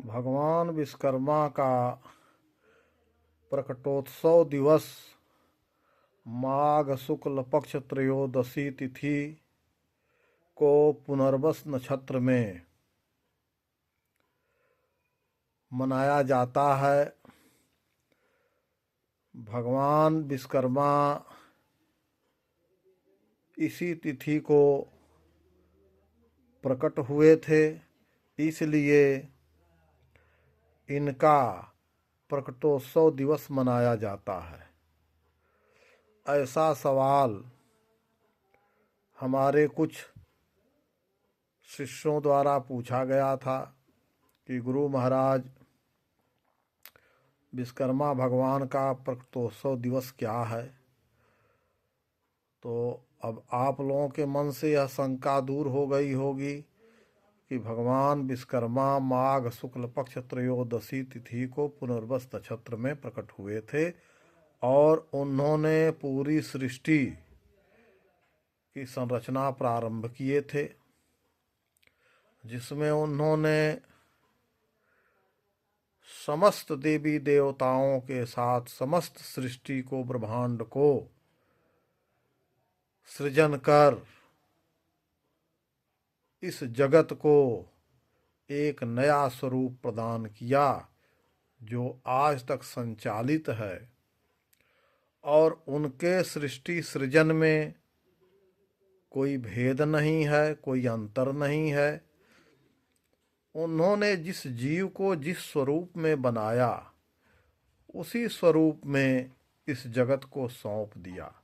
भगवान विश्वकर्मा का प्रकटोत्सव दिवस माघ शुक्ल पक्ष त्रयोदशी तिथि को पुनर्वस नक्षत्र में मनाया जाता है। भगवान विश्वकर्मा इसी तिथि को प्रकट हुए थे, इसलिए इनका प्रकटोत्सव दिवस मनाया जाता है। ऐसा सवाल हमारे कुछ शिष्यों द्वारा पूछा गया था कि गुरु महाराज, विश्वकर्मा भगवान का प्रकटोत्सव दिवस क्या है? तो अब आप लोगों के मन से यह शंका दूर हो गई होगी कि भगवान विश्वकर्मा माघ शुक्ल पक्ष त्रयोदशी तिथि को पुनर्वस नक्षत्र में प्रकट हुए थे और उन्होंने पूरी सृष्टि की संरचना प्रारंभ किए थे, जिसमें उन्होंने समस्त देवी देवताओं के साथ समस्त सृष्टि को, ब्रह्मांड को सृजन कर इस जगत को एक नया स्वरूप प्रदान किया जो आज तक संचालित है। और उनके सृष्टि सृजन में कोई भेद नहीं है, कोई अंतर नहीं है। उन्होंने जिस जीव को जिस स्वरूप में बनाया, उसी स्वरूप में इस जगत को सौंप दिया।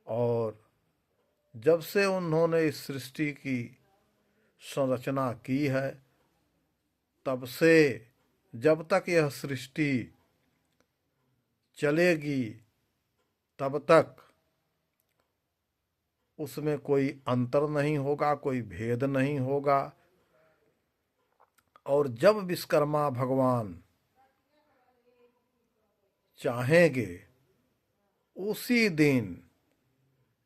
और जब से उन्होंने इस सृष्टि की संरचना की है, तब से जब तक यह सृष्टि चलेगी, तब तक उसमें कोई अंतर नहीं होगा, कोई भेद नहीं होगा। और जब विश्वकर्मा भगवान चाहेंगे, उसी दिन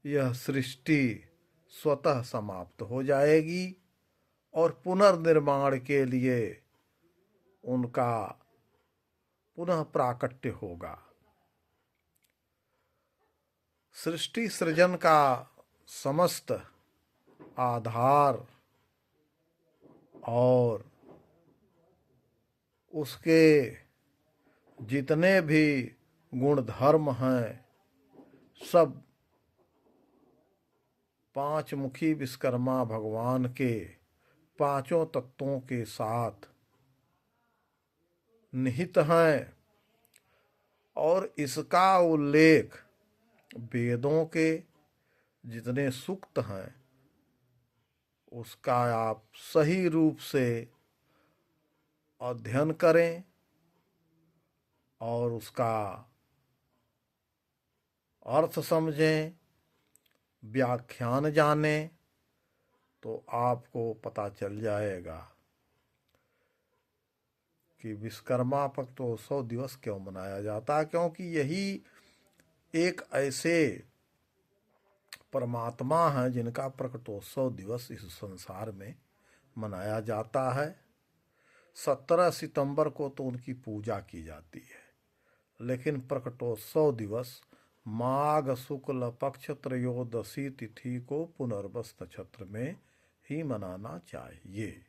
यह सृष्टि स्वतः समाप्त हो जाएगी और पुनर्निर्माण के लिए उनका पुनः प्राकट्य होगा। सृष्टि सृजन का समस्त आधार और उसके जितने भी गुण धर्म हैं, सब पांच मुखी विश्वकर्मा भगवान के पांचों तत्वों के साथ निहित हैं। और इसका उल्लेख वेदों के जितने सूक्त हैं, उसका आप सही रूप से अध्ययन करें और उसका अर्थ समझें, व्याख्यान जानें, तो आपको पता चल जाएगा कि विश्वकर्मा प्रकटोत्सव दिवस क्यों मनाया जाता है। क्योंकि यही एक ऐसे परमात्मा हैं जिनका प्रकटोत्सव दिवस इस संसार में मनाया जाता है। 17 सितंबर को तो उनकी पूजा की जाती है, लेकिन प्रकटोत्सव दिवस माघ शुक्ल पक्ष त्रयोदशी तिथि को पुनर्वस नक्षत्र में ही मनाना चाहिए।